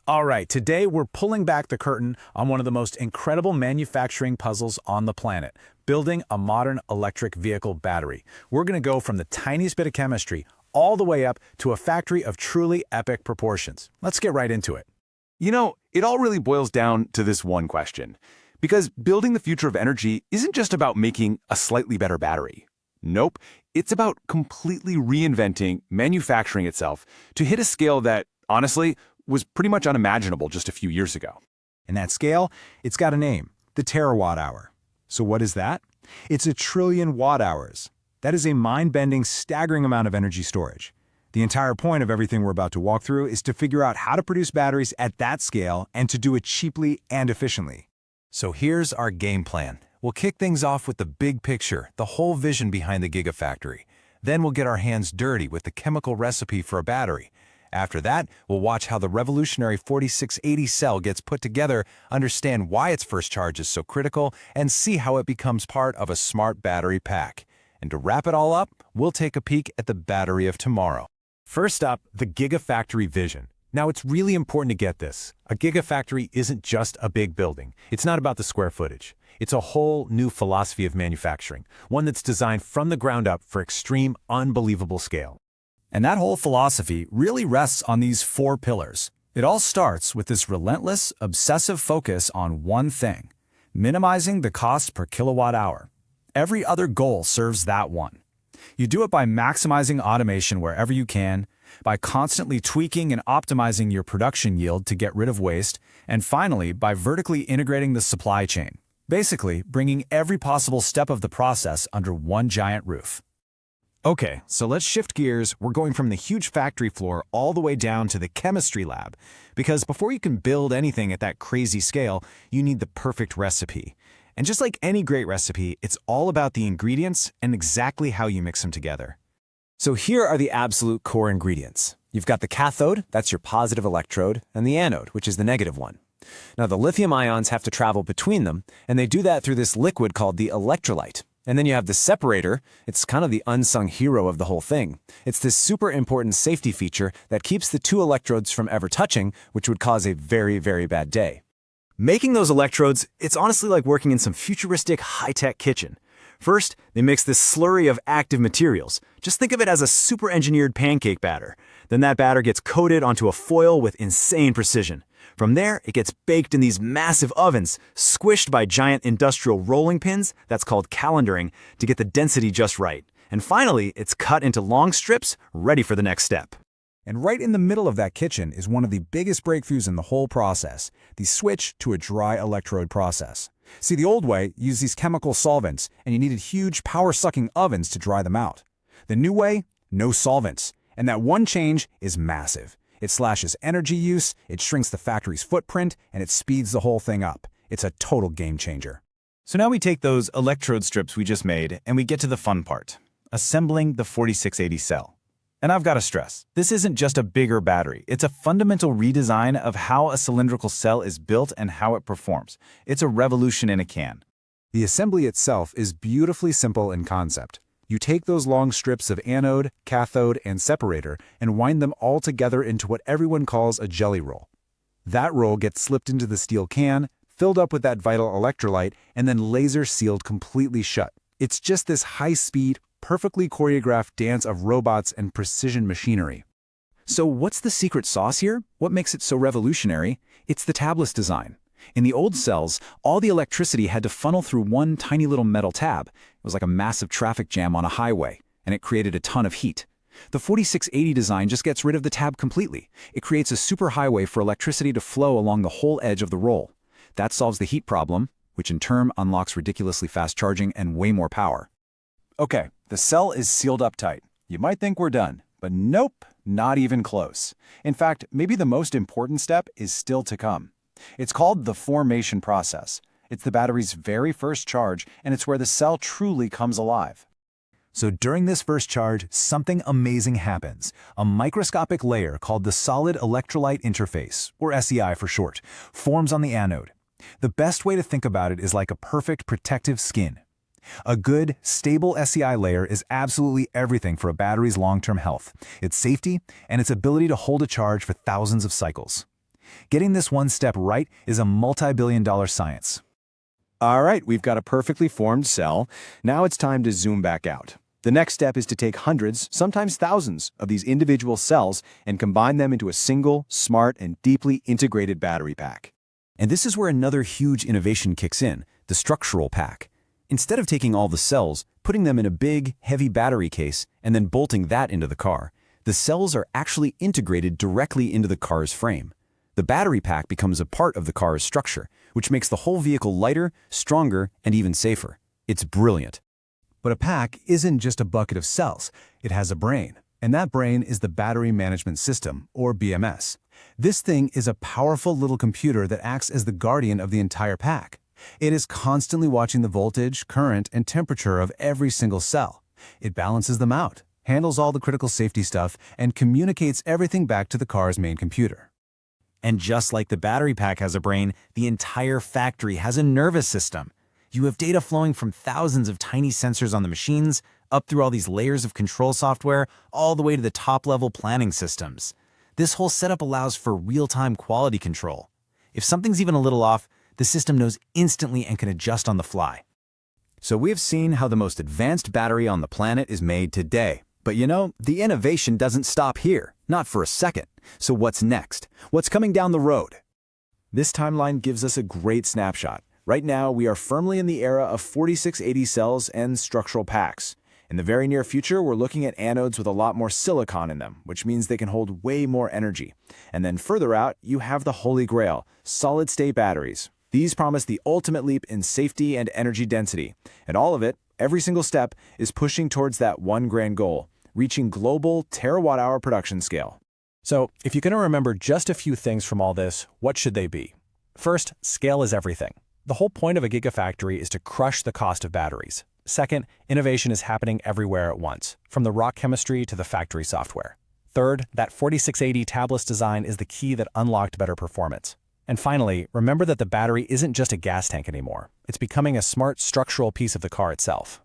All right, today we're pulling back the curtain on one of the most incredible manufacturing puzzles on the planet, building a modern electric vehicle battery. We're going to go from the tiniest bit of chemistry all the way up to a factory of truly epic proportions. Let's get right into it. It all really boils down to this one question. Because building the future of energy isn't just about making a slightly better battery. Nope, it's about completely reinventing manufacturing itself to hit a scale that, honestly, was pretty much unimaginable just a few years ago. And that scale, it's got a name, the terawatt-hour. So what is that? It's 1 trillion watt-hours. That is a mind-bending, staggering amount of energy storage. The entire point of everything we're about to walk through is to figure out how to produce batteries at that scale and to do it cheaply and efficiently. So here's our game plan. We'll kick things off with the big picture, the whole vision behind the Gigafactory. Then we'll get our hands dirty with the chemical recipe for a battery. After that, we'll watch how the revolutionary 4680 cell gets put together, understand why its first charge is so critical, and see how it becomes part of a smart battery pack. And to wrap it all up, we'll take a peek at the battery of tomorrow. First up, the Gigafactory vision. Now, it's really important to get this. A Gigafactory isn't just a big building. It's not about the square footage. It's a whole new philosophy of manufacturing, one that's designed from the ground up for extreme, unbelievable scale. And that whole philosophy really rests on these 4 pillars. It all starts with this relentless, obsessive focus on one thing: minimizing the cost per kilowatt hour. Every other goal serves that one. You do it by maximizing automation wherever you can, by constantly tweaking and optimizing your production yield to get rid of waste, and finally, by vertically integrating the supply chain, basically bringing every possible step of the process under one giant roof. Okay, so let's shift gears. We're going from the huge factory floor all the way down to the chemistry lab, because before you can build anything at that crazy scale, you need the perfect recipe. And just like any great recipe, it's all about the ingredients and exactly how you mix them together. So here are the absolute core ingredients. You've got the cathode, that's your positive electrode, and the anode, which is the negative one. Now the lithium ions have to travel between them, and they do that through this liquid called the electrolyte. And then you have the separator. It's kind of the unsung hero of the whole thing. It's this super important safety feature that keeps the 2 electrodes from ever touching, which would cause a very, very bad day. Making those electrodes, it's honestly like working in some futuristic high-tech kitchen. First, they mix this slurry of active materials. Just think of it as a super-engineered pancake batter. Then that batter gets coated onto a foil with insane precision. From there, it gets baked in these massive ovens, squished by giant industrial rolling pins, that's called calendaring, to get the density just right. And finally, it's cut into long strips, ready for the next step. And right in the middle of that kitchen is one of the biggest breakthroughs in the whole process, the switch to a dry electrode process. See, the old way used these chemical solvents, and you needed huge power-sucking ovens to dry them out. The new way, no solvents. And that one change is massive. It slashes energy use, it shrinks the factory's footprint, and it speeds the whole thing up. It's a total game changer. So now we take those electrode strips we just made, and we get to the fun part, assembling the 4680 cell. And I've got to stress, this isn't just a bigger battery. It's a fundamental redesign of how a cylindrical cell is built and how it performs. It's a revolution in a can. The assembly itself is beautifully simple in concept. You take those long strips of anode, cathode, and separator and wind them all together into what everyone calls a jelly roll. That roll gets slipped into the steel can, filled up with that vital electrolyte, and then laser sealed completely shut. It's just this high-speed, perfectly choreographed dance of robots and precision machinery. So what's the secret sauce here? What makes it so revolutionary? It's the tabless design. In the old cells, all the electricity had to funnel through one tiny little metal tab. It was like a massive traffic jam on a highway, and it created a ton of heat. The 4680 design just gets rid of the tab completely. It creates a superhighway for electricity to flow along the whole edge of the roll. That solves the heat problem, which in turn unlocks ridiculously fast charging and way more power. Okay, the cell is sealed up tight. You might think we're done, but nope, not even close. In fact, maybe the most important step is still to come. It's called the formation process. It's the battery's very first charge, and it's where the cell truly comes alive. So during this first charge, something amazing happens. A microscopic layer called the solid electrolyte interface, or SEI for short, forms on the anode. The best way to think about it is like a perfect protective skin. A good, stable SEI layer is absolutely everything for a battery's long-term health, its safety, and its ability to hold a charge for thousands of cycles. Getting this one step right is a multi-billion-dollar science. All right, we've got a perfectly formed cell. Now it's time to zoom back out. The next step is to take hundreds, sometimes thousands, of these individual cells and combine them into a single, smart, and deeply integrated battery pack. And this is where another huge innovation kicks in, the structural pack. Instead of taking all the cells, putting them in a big, heavy battery case, and then bolting that into the car, the cells are actually integrated directly into the car's frame. The battery pack becomes a part of the car's structure, which makes the whole vehicle lighter, stronger, and even safer. It's brilliant. But a pack isn't just a bucket of cells. It has a brain, and that brain is the Battery Management System, or BMS. This thing is a powerful little computer that acts as the guardian of the entire pack. It is constantly watching the voltage, current, and temperature of every single cell. It balances them out, handles all the critical safety stuff, and communicates everything back to the car's main computer. And just like the battery pack has a brain, the entire factory has a nervous system. You have data flowing from thousands of tiny sensors on the machines, up through all these layers of control software, all the way to the top-level planning systems. This whole setup allows for real-time quality control. If something's even a little off, the system knows instantly and can adjust on the fly. So we have seen how the most advanced battery on the planet is made today. But you know, the innovation doesn't stop here, not for a second. So what's next? What's coming down the road? This timeline gives us a great snapshot. Right now, we are firmly in the era of 4680 cells and structural packs. In the very near future, we're looking at anodes with a lot more silicon in them, which means they can hold way more energy. And then further out, you have the holy grail, solid-state batteries. These promise the ultimate leap in safety and energy density. And all of it, every single step, is pushing towards that one grand goal, reaching global terawatt-hour production scale. So, if you're going to remember just a few things from all this, what should they be? First, scale is everything. The whole point of a gigafactory is to crush the cost of batteries. Second, innovation is happening everywhere at once, from the rock chemistry to the factory software. Third, that 4680 tabless design is the key that unlocked better performance. And finally, remember that the battery isn't just a gas tank anymore. It's becoming a smart structural piece of the car itself.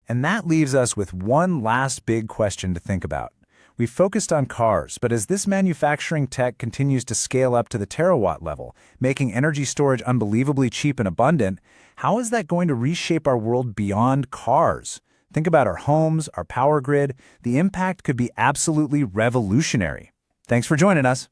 And that leaves us with one last big question to think about. We've focused on cars, but as this manufacturing tech continues to scale up to the terawatt level, making energy storage unbelievably cheap and abundant, how is that going to reshape our world beyond cars? Think about our homes, our power grid. The impact could be absolutely revolutionary. Thanks for joining us.